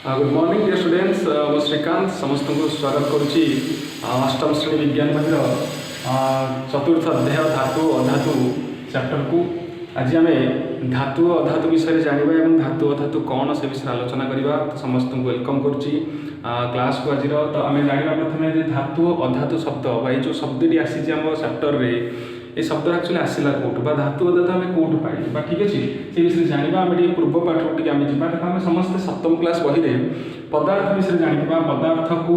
Good morning dear students मो श्रीकांत समस्त को स्वागत करुच्ची अष्टम श्रेणी विज्ञान बहिर चतुर्थ अध्याय धातु अधातु चैप्टर को आज आम धातु अधातु विषय जाना और धातु अधातु कौन से विषय आलोचना करवा तो समस्त को वेलकम करुच्ची क्लास को आज तो आम जाना प्रथम धातु अधातु शब्द जो शब्दी आसी आम चैप्टर रे ये शब्द एक्चुअली आसला कौटू धातु अधातु आम कौटू पाइबा ठीक अच्छे से विषय जाना आम पूर्व पाठ टी आम जा देखो आम समस्त सप्तम क्लास बही में पदार्थ विषय जाना पदार्थ को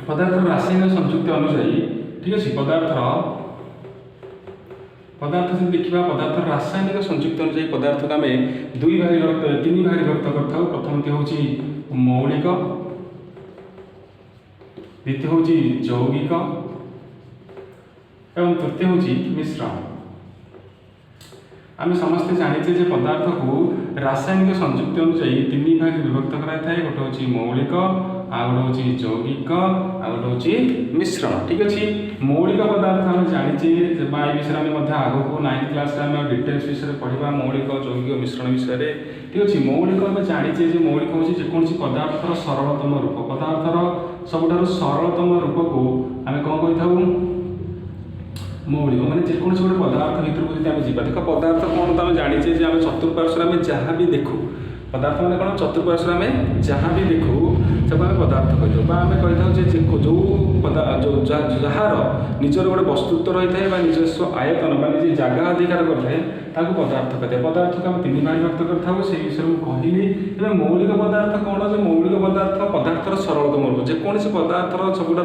पदार्थ रासायनिक संयुक्त अनुसायी ठीक अच्छे पदार्थ से देखा पदार्थ रासायनिक संयुक्त अनुसायी पदार्थ को आम दुई भाग तीन भाग विभक्त कर प्रथम हूँ मौलिक द्वितीय हूँ यौगिक एवं तृतीय हूँ मिश्रण। आम समस्ते जाने जे पदार्थ को रासायनिक संयुक्त अनुसायी तीन भाग विभक्त कराए गोटे हूँ मौलिक आ गोटे हूँ यौगिक आ गोटे हूँ मिश्रण ठीक अच्छे मौलिक पदार्थ आम जाने विषय में आग को 9th क्लास आम डिटेल्स विषय पढ़ा मौलिक यौगिक मिश्रण विषय ठीक अच्छे मौलिक आम जाने मौलिक हूँ जेकोसी पदार्थर सरलतम रूप पदार्थर सबुठ सरलतम रूप को आम कौन कही था मौलिक मैंने जेकोसी गोटे पदार्थ भर को जी देख पदार्थ कौन तो आम जाने आम चतुर्पार्श्व में जहाँ भी देखू पदार्थ मैंने कौन चतुर्पार्श्व में जहाँ भी देखू सब आम पदार्थ कही आम कही जो जार निजर गोटे वस्तुत्व रही है निजस्व आयतन निजे जगह अधिकार करें पदार्थ कहते पदार्थ को आम तीन भाग व्यक्त करता से विषय में कहली मौलिक पदार्थ कौन जो मौलिक पदार्थ पदार्थर सरलतम रूप जेकोसी पदार्थर सबुठ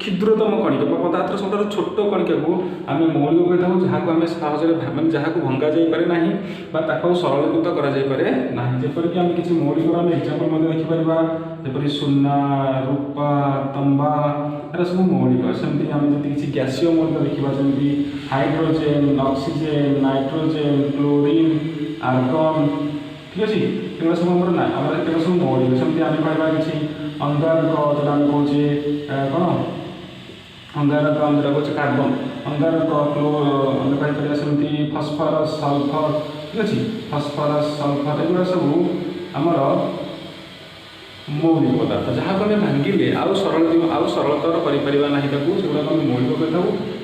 क्षुद्रतम कणिका पदार्थ सब छोट कणिका को आम मौलिक कही जहाँ को आम सहज मैंने जहाँ को भंगा जापे ना सरलीकृत करा जेपरिक आम किसी मौलिक आम एग्जाम्पल देखिपर जपरी सुना रूपा तंबा एरा सब मौलिक सेमती आम जी किसी गैसीय मौलिक देखा जमी hydrogen oxygen nitrogen chlorine argon ठीक अच्छे ये सब आम सब मौलिक सेमती आम कहवा कि अंगारक जोटा आम कहे कौन अंगारक आम जो कहे कार्बन अंगारक आम कहीपर सेमती फस्फरस सल्फर ठीक अच्छे फस्फरस सल्फर एगुड़ा सब आमर मौलिक पदार्थ जहाँ को आम भांगिले आउ सरलतर करना सेगुड़ा आम मौलिक कही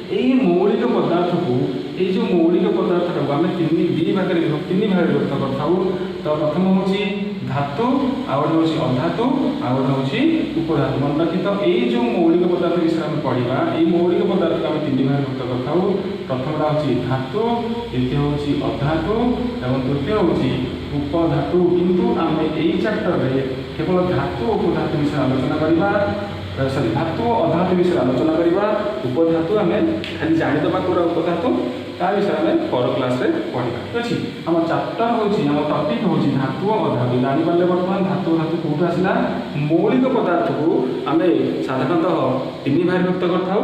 यही मौलिक पदार्थ को ये जो मौलिक पदार्थ को आम तीन भाग विभक्त कर तो प्रथम हूँ धातु आउ गोटे हूँ अधातु आउ गोटे हूँ उपधातु मन रखी तो यही जो मौलिक पदार्थ विषय आम पढ़ा ये मौलिक पदार्थ को आम तीन भाग विभक्त कर प्रथमटा हूँ धातु द्वितीय हूँ अधातु और तृतीय हूँ उपधातु किंतु आम यही चैप्टर में केवल धातु उपधातु विषय आलोचना करवा सॉरी धातु अधातु विषय आलोचना करवा उपधातु आम खाली जानीदे पूरा उपधातु ता विषय आम पर क्लास रे पढ़ा ठीक अच्छे आम चैप्टर हूँ आम टपिक हूँ धातु अधातु जानीपारे बर्तमान धातु अधातु कौट आसला मौलिक पदार्थ को आम साधारणतः तीन भाग व्यक्त कर हूँ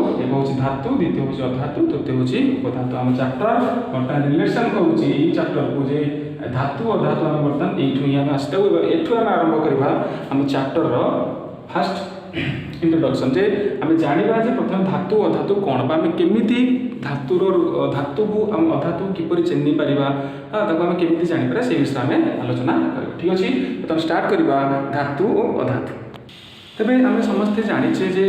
धातु द्वितीय हूँ अधातु तृतीय हूँ उपधातु आम चैप्टर बर्तमान रिलेसन करुँची चैप्टर को जे धातु अधातु आम बर्तमान ये आम आसता एठू आम आरंभ करवा आम चैप्टर फास्ट इंट्रोडक्शन जे आम जाना प्रथम धातु अधातु कौन आम केमी धातुर धातु को आम अधातु किपर चिन्ह पारिबा आम केमी जापर से विषय आम आलोचना कर ठीक अच्छे तो स्टार्ट करवा धातु और अधातु तेरे आम समस्ते जाचे जे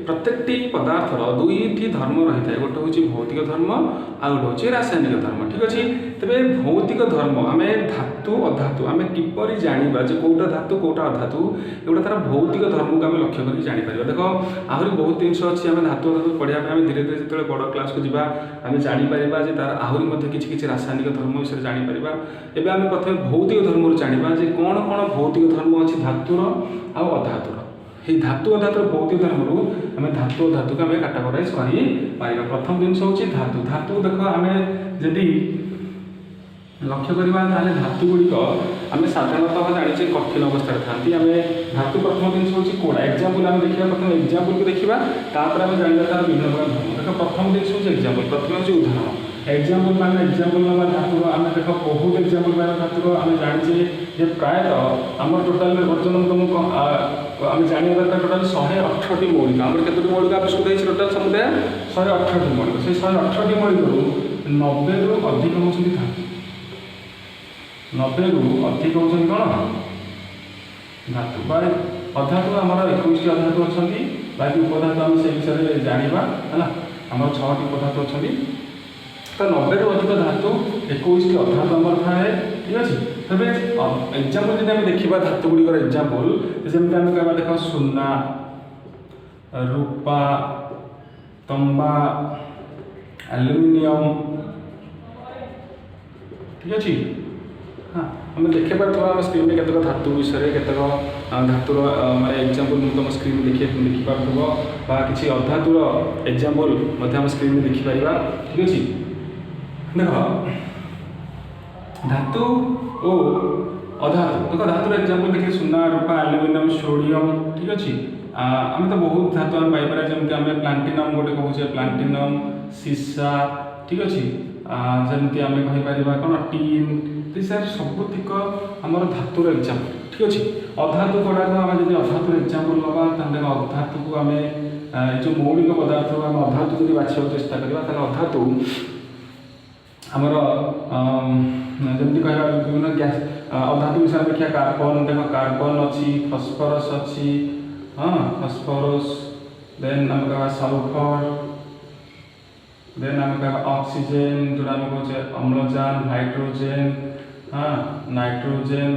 प्रत्येक पदार्थर दुईटी धर्म रही है गोटे हूँ भौतिक धर्म आ गोटे हूँ रासायनिक धर्म ठीक अच्छे तेरे भौतिक धर्म आम धातु अधातु आम किपर जाना जे कौटा धातु कौटा अधातु एगुटा तार भौतिक धर्म को आम लक्ष्य कर जापर देख आहरी बहुत जिन अच्छी आम धातु अधातु पढ़ाई आम धीरे धीरे जो बड़ क्लास को जा आम जापर तार आहरी किसी रासायनिक धर्म विषय जापर एवं आम प्रथम भौतिक धर्म जाना कौन कौन भौतिक धर्म अच्छी धातुर आ अधातुर ये धातु अधातु भौतिक धर्म आम धातु धातु को आम काटागोराइज कर प्रथम जिनस हूँ धातु धातु देख आम जदि लक्ष्य करवा धातु गुड़िक आम साधारणतः जाने कठिन अवस्था था आम धातु प्रथम जिन हूँ कौड़ा एक्जाम्पल आम देखा प्रथम एक्जाम्पल को देखा तापर आम जाना तार विभिन्न प्रकार धर्म देख प्रथम जिन हूँ एक्जाम्पल प्रथम हूँ उदाहरण एक्जाम्पल मैंने एक्जाम्पल ना धातुर आम देख बहुत एक्जाम्पल मैंने धातुर आम जाने प्रायतः आम टोटाल बर्तमान तुमको आम जाना दरकार टोटाल 118टी मौलिक आम केतोटी मौलिक आविष्कृत होती टोटाल समुदाय 118टी मौलिक से 118टी मौलिक 90 रु अधिक हूँ धातु 90 रु अधिक हूँ कौन धातु बा अधातु आम 21 अधातु अच्छा बाकी उपधातु आम से विषय में जाना है आम 6टी उपधातु अच्छा तो 90 रु अधिक धातु 21 अधातु आम थाए ठीक अच्छे तेज एक्जामपल जब देखा धातु गुड़िकर एक्जामपल जमी आम कह देख सुना रूपा तंबा एल्युमिनियम ठीक अच्छे हाँ आम देखी पार्थ स्क्रीन में केतक धातु विषय केतक धातुर माने एक्जामपल तुम स्क्रीन देखी पार्थ किसी अधातुर एक्जामपल आम स्क्रीन में देखिपर ठीक अच्छे देख धातु ओ अधातु देख धातुर एक्जामपल देखिए सुना रूपा एल्युमिनियम सोडियम ठीक अच्छे आम तो बहुत धातु आम पाइपर जमी आम प्लाटिनम गोटे कहूचे प्लाटिनम सीसा ठीक अच्छे जमी आम कहीपर कौन टीन सर सबुतिक आमर धातुर एक्जामपल ठीक अच्छे अधातु गुड़ाक आम जब अधातुर एक्जामपल नवा अधातु को आम जो मौलिक पदार्थ आम अधातु जब बाछा चेष्टा करवा अधातु आमर जमी कह विभिन्न गैस अधातु विषय देखिए कार्बन देख कार्बन अच्छी फस्फरस अच्छी हाँ फस्फरस देन आम कह सल्फर देन आम कह ऑक्सीजन जोड़ा आम कहे अम्लजान हाइड्रोजेन हाँ नाइट्रोजेन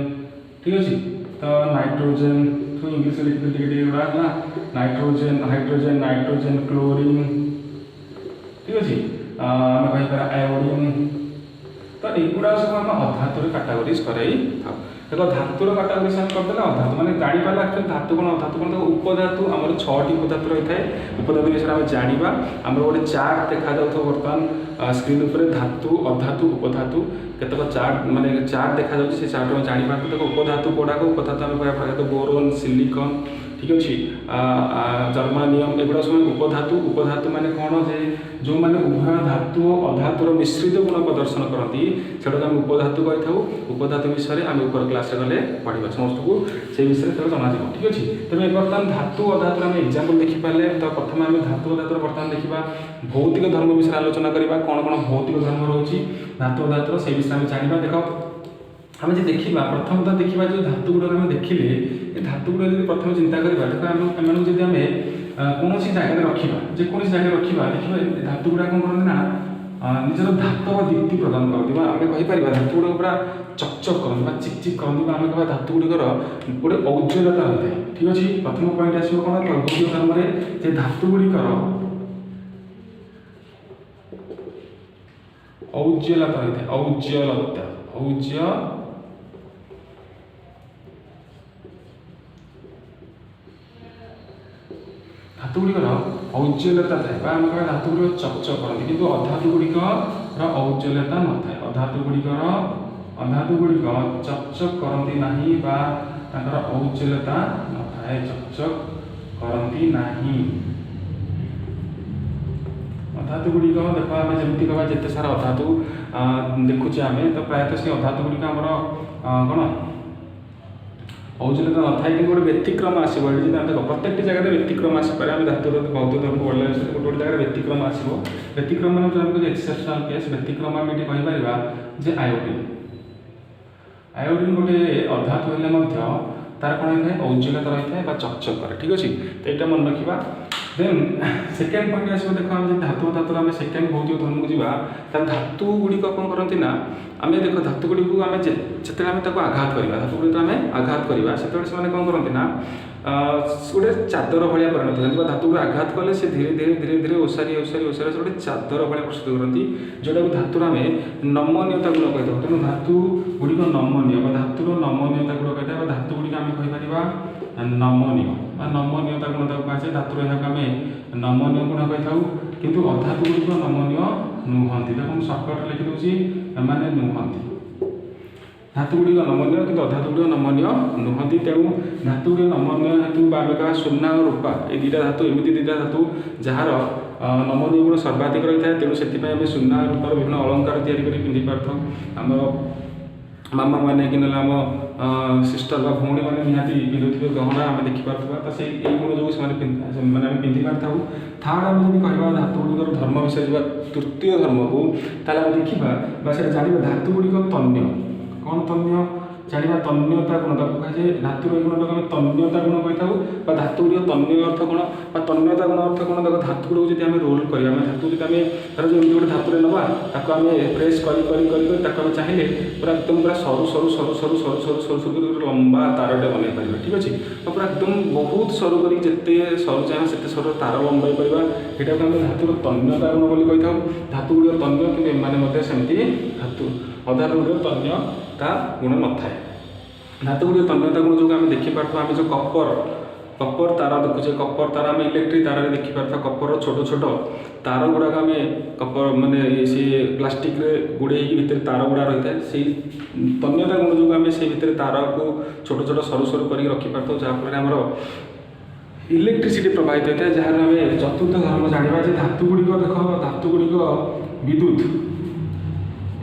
ठीक अच्छे तो नाइट्रोजेन तो इंग्लीश लिखते गुड़ा ना नाइट्रोजेन हाइड्रोजेन नाइट्रोजेन क्लोरीन ठीक अच्छे आम कहीपर आयोडीन तो युवा सब आम अधातुर काटागोरीज कर देख धातुर काटागोरीज आम करदे अधातु मैंने जापर एक्चुअली धातु कौन अधातु कौन उपधातु आम 6टी उपधातु रही है उपधातु विषय आम जाना आम गोटे चार्ट देखा बर्तमान स्क्रीन पर धातु अधातु उपधातु केतक चार्ट माने चार्ट देखा से चार्ट में जापर देख उपधातु गुड़ाक उपधातु आम कह बोरोन सिलिकन ठीक अच्छे जर्मानियम एगुड़ा सब उपधातु उपधातु माने कौन जे जो मैंने उभय धातु अधातुर मिश्रित गुण प्रदर्शन करती से आम उपधातु कही था उपधातु विषय आम ऊपर क्लास गले पढ़ा समस्त को से विषय से जन ठीक अच्छे तेज बर्तमान धातु अधातुर आम एक्जामपल देखिपारे तो प्रथम आम धातु अधातुर बर्तमान देखा भौतिक धर्म विषय आलोचना करवा कौन कौन भौतिक धर्म रोचे धातु अधातुर से विषय आम जाना देख आम जो देखा प्रथम तो देखा जो धातु गुड़ाक आम देखिले धातु गुड़ा जब प्रथम चिंता करवा देख आम जब आम कौन जगह रखा जेकोसी जगह रखा देखिए धातु गुड़ा कौन करते ना निजर धातव दीप्ति प्रदान करती आम कहीपर धातु गुड़ा पूरा चकचक करती चिकचिक करती आम कह धातु गुड़िकर गोटे औज्ज्वल्यता होता है ठीक अच्छे प्रथम पॉइंट आस कौन भौतिक धर्म से धातु गुड़िकर औज्ज्वल्यता होता है औज्ज्वलता औज्ज्य धातु गुड़िकर औज्ज्वल्यता थाए आम कह धातु गुड़िक चकचक करती किंतु अधातु गुड़िकर औज्ज्वल्यता न थाए अधातु गुड़िक चकचक करती नहीं औज्ज्वल्यता न थाए चकचक करती नहीं अधातु गुड़िक देख आम जमी कह जिते सारा अधातु देखुचे आम तो प्रायतः से अधातु गुड़िक आमर कौन औज्ज्वल्यता न थाए कि गोटे व्यतिक्रम आसो देख प्रत्येक जगह व्यतिक्रम आसपे आम धातु भौतिक धर्म पढ़ला गोटे गोटे जगह व्यतिक्रम आसो व्यतिक्रम मान जो आम एक्सेप्शनल केस व्यतिक्रम आम ये कहीपर जे आयोडीन गोटे अधातु हेल्ले तार कौन होता है औज्ज्वल्यता रही है चकचक करे ठीक अच्छे तो यहाँ मन रखा देन सेकेंड पॉइंट आस देख आम धातु धातु आम सेकेंड भौतिक धर्म को जावा धातु गुड़िक कौन करती ना आम देख धातु गुड़ी को आम जिते आम आघात करवा धातु गुड़ी आम आघात करवा से कौन करती ना गोटे चादर भाया परिणत धातु गुड़ी आघात कले से धीरे धीरे धीरे धीरे ओसारी ओसारी ओसारी से गोटे चादर भाया प्रस्तुत करती जोटा धातुर आम नमनीयता गुण कही तेणु धातु गुड़िक नमनीय धातुर नमनीयता गुण कही धातु गुड़िक आम कहीपर नमनीय नमनीयता गुण कहुए धातुर यहाँ आम नमनीय गुण कही किंतु अधातु गुड़िक नमनीय नुहति देखो मुझे सर्टकट लिखिदे एमाने नुहति धातु गुड़िक नमनीय कि अधातु गुड़िक नमनीय नुहति तेणु धातु गुड़िक नमनीय हेतु आम कह सुना और रूपा ये दुईटा धातु एमती दुईटा धातु जार नमनीय गुण सर्वाधिक रही है तेणु से आम सुना रूपार विभिन्न अलंकार तैयारी पिंधि पार्थ आम मामा मैंने कि आम सिस्टर बा भौणी मैंने निहाती पिंधुवे गहना आम देखिपार तो से गुण जो मैंने पिंधि पारि था थर्ड आम जब कह धातु गुड़िकर धर्म विषय जा तृतीय धर्म को देखा जाना धातु गुड़िक तन्य कौन तन्य जाना तन्यता गुण कहुए धातुर गुण आम तन्यता गुण कही धातु गुड़ तन्य अर्थ गुण तन्यता गुण अर्थ गुण देख धातु गुड़ जब आम रोल कर धातु जो आम जो गोटे धातु नवा आम प्रेस कर चाहिए पूरा एकदम पूरा सरू सरू सरू सरू सरू सरू सरू सरू लंबा तारटे बन पार ठीक अच्छे तो पूरा एकदम बहुत सरू कर जिते सरू चाहिए से सरू तार लंबाई पार यहाँ आम धातुर तन्यता गुण बोली कही था धातु गुड़ तन्य कि सेमती धातु अधातु गुड़ तन्यता गुण न थाए धातु गुड़ तन्यता गुण जो आम देखिपार आम जो कपर तार देखुचे कपर तार आम इलेक्ट्रिक तार देखिपार कपर छोट छोट तार गुड़ाक आम कपर माने सी प्लास्टिक गुड़े भितर तार गुड़ा रही है से तन्यता गुण जो आम से भितर तार को छोट छोट सरू सरू कर रखिपार जहाँफल आमर इलेक्ट्रिसिटी प्रभावित होता है जहाँ आम चतुर्थ धर्म जाना धातु गुड़िक देख धातु गुड़िक विद्युत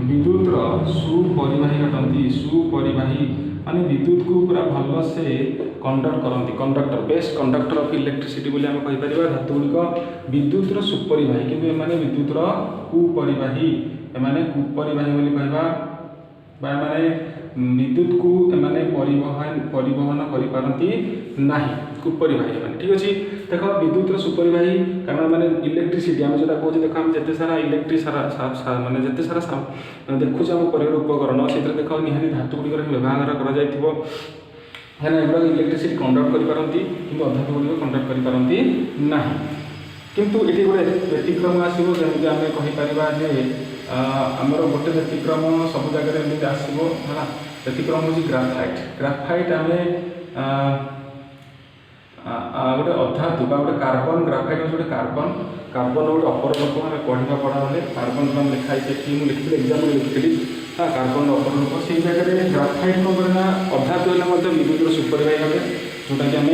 विद्युतर सुपरिवाही अटंती सुपरिवाही माने विद्युत को पूरा भल से कंडक्ट करती conductor best conductor of electricity बोली आम कहीपर धातु गुड़िक विद्युतर सुपरिवाही किंतु एमाने विद्युतर कुपरिवाही एमाने कुपरिवाही बोली कहबा बा माने विद्युत को एमाने परिवहन करि पारंती नाही कुपरिवाही माने ठीक अछि देख विद्युतर सुपरिवाही कारण माने इलेक्ट्रिसिटी आम जोटा कहूँ देख आम जिते सारा इलेक्ट्रिक सारा माने जिते सारा देखुचे आम परिवार उपकरण से देख निहाती धातु गुड़िक व्यवहार कर एगुड़ा इलेक्ट्रिसिटी कंडक्ट करिपारंती किंतु अधातु गुड़िक कंडक्ट करिपारंती नाही किंतु ये गोटे व्यतिक्रम आसो जमी आम कहीपर जे आमर गोटे व्यतिक्रम सब जगह एमती आसो है व्यतिक्रम हूँ ग्राफाइट ग्राफाइट आम गोटे अधातु गोटे कार्बन ग्राफाइट हूँ गोटे कार्बन कार्बन गोटे अपर रूप आम पढ़ा बेले कार्बन जो लिखाई मुझे लिखी एग्जाम लिखी हाँ कार्बन अपर रूप से जगह ग्राफाइट नंबर अधातु हेल्ले विद्युत सुपरिवाही हे जोटा कि आम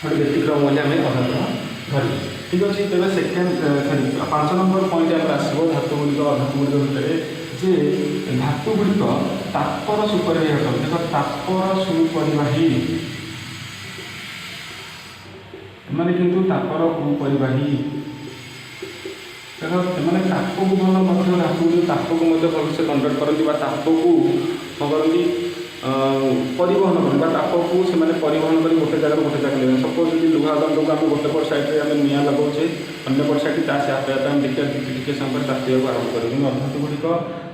गोटे व्यतिक्रम बोले आम अधातु धरी ठीक अच्छे तेज सेकेंड सरी 5 नंबर पॉइंट आम आसो धातु गुड़िक अधातु गुड़िक भितर जे धातु गुड़िक तापर सुपरिवाही अटन देख तापर सुपरिवाही एमाने किंतु तापर कुपरिवाही देख एमाने ताप को भल धातु गुड़ी ताप को भल से कंडक्ट करती ताप को कौन करती परिवहन कर ताप को से परिवहन कर गोटे जगह गोटे जगह ले सपोज यदि लुहा दंड को आम गोटे पट साइड में निआ लगाऊे अन्य पट साइड से आपे आम टे समय तापा आरम्भ कर अधातु गुड़िक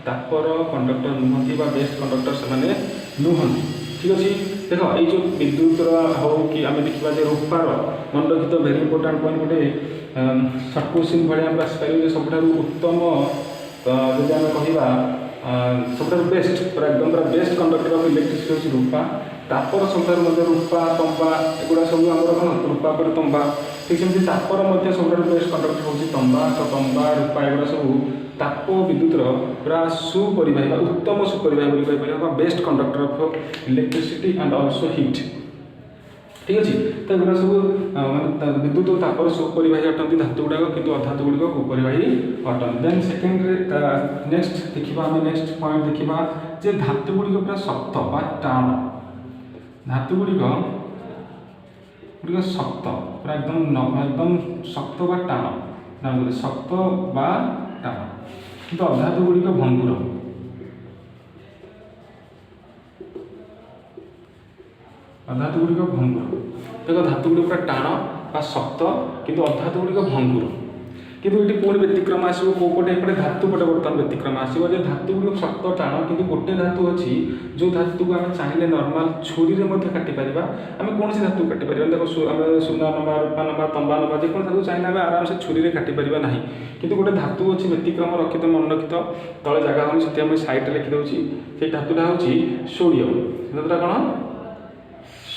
तापर कंडक्टर नुहति बेस्ट कंडक्टर से नुहति ठीक अच्छे देख ये विद्युत हो कि आम देखा रूपार मन रखित भेरी इंपोर्टाट पॉइंट गोटे सर्ट क्वेश्चन भाई आम आसपारे सब उत्तम जब आम कह सब बेस्ट पूरा एकदम पूरा बेस्ट कंडक्टर ऑफ इलेक्ट्रिसिटी हूँ रूपा तापर सब रूपा तंबा एगुड़ा सब आम कौन रूपा पर तंबा ठीक सेमती तापर सब बेस्ट कंडक्टर हूँ तंबा तो तंबा रूपा एगुड़ा सब ताप विद्युतर पूरा सुपरिवाही उत्तम सुपरिवाही कहीपर best conductor of electricity and also heat ठीक अच्छे तो एगुड़ा सब विद्युत और तापर सुपरिवाही अटंती धातु गुड़ाक किंतु अधातु गुड़िक कुपरिवाही अटंती देन सेकेंड नेक्स्ट देखा आम नेक्स्ट पॉइंट देखा जे धातु गुड़िक पूरा शक्त बा टाण धातु गुड़िक शक्त पूरा एकदम शक्त बा टाण शक्त बा टाण किंतु अधातु गुड़िक भंगुर अधातु गुड़िक भंगुर देख धातु गुड़ी पूरा टाण बा शक्त किंतु अधातु गुड़िक भंगुर किंतु ये पुणी व्यतिक्रम आसो कौ पटे एपटे धातु पटे बर्तमान व्यतिक्रम आसो जे धातु गुड़ी शक्त टाण किंतु गोटे धातु अच्छी जो धातु को आम चाहिए नॉर्मल छुरी में काटिपर आम कौन सी धातु काटिपर देख आम सुना नवा रूपा नवा तंबा नवा जो धातु चाहिए आम आराम से छुरी में काटिपर ना कि गोटे धातु अच्छी व्यतिक्रम रखित मन रखित तले जगह होनी से आम सैड लिखिदे से धातुटा हूँ सोडियम धातुटा कौन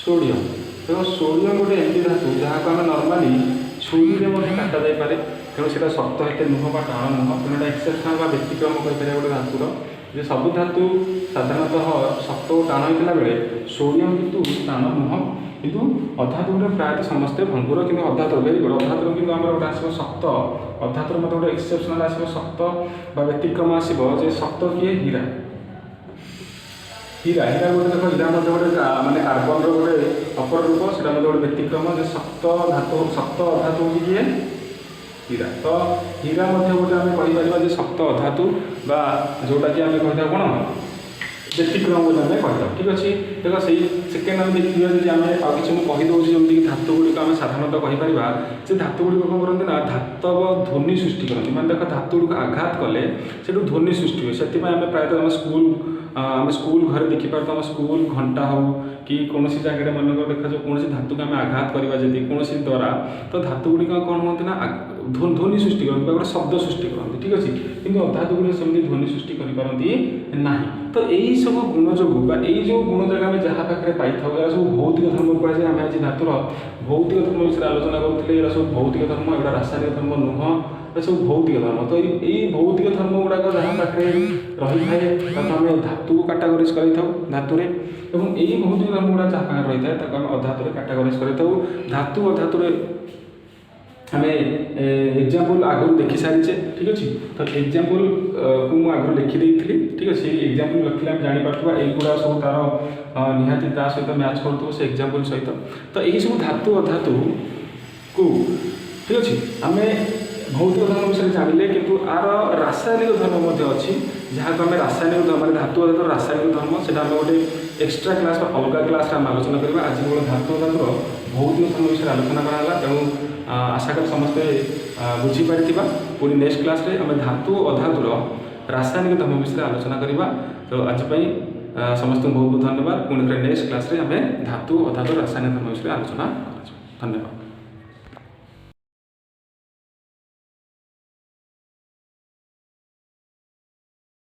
सोडियम देखो सोडियम गोटे एमती धातु जहाँ को आम नॉर्मली छुरी में काटा जापे तेणु से शक्त होते नुह बा टाण नुह तेणु एक्सेप्शनल बा व्यतिक्रम कहीपर गोटे धातुर जे सब धातु साधारणतः शक्त और टाण होता बेले सोडियम किंतु टाण नुह किंतु अधातु गुड़ा प्रायतः समस्ते भंगुर कि अधातुर भेरी गुड अधातुर कि आम गोटे आसो शक्त अधातुर मत गोटे एक्सेप्शनल आसो शक्त बा व्यतिक्रम आसो जे शक्त किए हीरा हीरा हीरा गोटे देख हीरा गोटे मानने कार्बन रोटे अपर रूप से गोटे व्यतिक्रम जो शक्त धातु शक्त अधातु हूँ किए हीरा तो हीरा गोटे आम कहीपर शक्त अधातु बा जोटा कि आम कही कौन ବ୍ୟତିକ୍ରମ ବୋଲି ଆମେ କହିଥାଉ। ଠିକ୍ ଅଛି, ଦେଖ ସେଇ ସେକେଣ୍ଡ ଆମେ ଦେଖିବା ଯଦି ଆମେ ଆଉ କିଛି ମୁଁ କହିଦେଉଛି ଯେମିତିକି ଧାତୁ ଗୁଡ଼ିକ ଆମେ ସାଧାରଣତଃ କହିପାରିବା ଯେ ଧାତୁ ଗୁଡ଼ିକ କ'ଣ କରନ୍ତି ନା ଧାତବ ଧ୍ୱନି ସୃଷ୍ଟି କରନ୍ତି। ମାନେ ଦେଖ ଧାତୁ ଗୁଡ଼ିକ ଆଘାତ କଲେ ସେଠୁ ଧ୍ୱନି ସୃଷ୍ଟି ହୁଏ। ସେଥିପାଇଁ ଆମେ ପ୍ରାୟତଃ ଆମେ ସ୍କୁଲ ଘରେ ଦେଖିପାରୁଥିବା ଆମ ସ୍କୁଲ ଘଣ୍ଟା ହେଉ କି କୌଣସି ଜାଗାରେ ମନେକର ଦେଖାଯାଉ କୌଣସି ଧାତୁକୁ ଆମେ ଆଘାତ କରିବା ଯଦି କୌଣସି ଦ୍ୱାରା ତ ଧାତୁ ଗୁଡ଼ିକ କ'ଣ ହୁଅନ୍ତି ନା ଧ୍ୱନି ସୃଷ୍ଟି କରନ୍ତି ବା ଗୋଟେ ଶବ୍ଦ ସୃଷ୍ଟି କରନ୍ତି। ଠିକ୍ ଅଛି, କିନ୍ତୁ ଅଧାତୁ ଗୁଡ଼ିକ ସେମିତି ଧ୍ୱନି ସୃଷ୍ଟି କରିପାରନ୍ତି ନାହିଁ। ତ ଏଇ ସବୁ ଗୁଣ ଯୋଗୁଁ ବା ଏଇ ଯେଉଁ ଗୁଣ ଯାକ ଆମେ ଯାହା ପାଖରେ ପାଇଥାଉ ଏରା ସବୁ ଭୌତିକ ଧର୍ମ କୁହାଯାଏ। ଆମେ ଆଜି ଧାତୁର ଭୌତିକ ଧର୍ମ ବିଷୟରେ ଆଲୋଚନା କରୁଥିଲେ। ଏରା ସବୁ ଭୌତିକ ଧର୍ମ, ଏଗୁଡ଼ା ରାସାୟନିକ ଧର୍ମ ନୁହଁ, ଏ ସବୁ ଭୌତିକ ଧର୍ମ। ତ ଏଇ ଭୌତିକ ଧର୍ମ ଗୁଡ଼ାକ ଯାହା ପାଖରେ ରହିଥାଏ ତାକୁ ଆମେ ଧାତୁକୁ କାଟାଗୋରାଇଜ୍ କରିଥାଉ ଧାତୁରେ, ଏବଂ ଏଇ ଭୌତିକ ଧର୍ମ ଗୁଡ଼ା ଯାହା ପାଖରେ ରହିଥାଏ ତାକୁ ଆମେ ଅଧାତୁରେ କାଟାଗୋରାଇଜ୍ କରିଥାଉ। ଧାତୁ ଅଧାତୁରେ ଆମେ ଏକ୍ଜାମ୍ପଲ୍ ଆଗରୁ ଦେଖି ସାରିଛେ। ଠିକ୍ ଅଛି, ତ ଏକ୍ଜାମ୍ପଲ୍କୁ ମୁଁ ଆଗରୁ ଲେଖିଦେଇଥିଲି। ଠିକ୍ ଅଛି, ସେଇ ଏକ୍ଜାମ୍ପଲ୍ ଲେଖିଲେ ଆମେ ଜାଣିପାରୁଥିବା ଏଇଗୁଡ଼ା ସବୁ ତା'ର ନିହାତି ତା ସହିତ ମ୍ୟାଚ୍ କରୁଥିବ ସେ ଏକ୍ଜାମ୍ପଲ୍ ସହିତ। ତ ଏହିସବୁ ଧାତୁ ଅଧାତୁକୁ ଠିକ୍ ଅଛି ଆମେ ଭୌତିକ ଧର୍ମ ବିଷୟରେ ଜାଣିଲେ, କିନ୍ତୁ ଆର ରାସାୟନିକ ଧର୍ମ ମଧ୍ୟ ଅଛି ଯାହାକୁ ଆମେ ରାସାୟନିକ ଧର୍ମ ମାନେ ଧାତୁ ଅଧାତୁର ରାସାୟନିକ ଧର୍ମ ସେଇଟା ଆମେ ଗୋଟେ ଏକ୍ସଟ୍ରା କ୍ଲାସ୍ ବା ଅଲଗା କ୍ଲାସ୍ରେ ଆମେ ଆଲୋଚନା କରିବା। ଆଜି କେବଳ ଧାତୁ ଅଧାତୁର ଭୌତିକ ଧର୍ମ ବିଷୟରେ ଆଲୋଚନା କରାଗଲା। ତେଣୁ ଆଶା କରି ସମସ୍ତେ ବୁଝିପାରିଥିବା। ପୁଣି ନେକ୍ସଟ କ୍ଲାସ୍ରେ ଆମେ ଧାତୁ ଅଧାତୁର ରାସାୟନିକ ଧର୍ମ ବିଷୟରେ ଆଲୋଚନା କରିବା। ତ ଆଜି ପାଇଁ ସମସ୍ତଙ୍କୁ ବହୁତ ବହୁତ ଧନ୍ୟବାଦ। ପୁଣି ଥରେ ନେକ୍ସଟ କ୍ଲାସ୍ରେ ଆମେ ଧାତୁ ଅଧାତୁର ରାସାୟନିକ ଧର୍ମ ବିଷୟରେ ଆଲୋଚନା କରାଯିବ। ଧନ୍ୟବାଦ।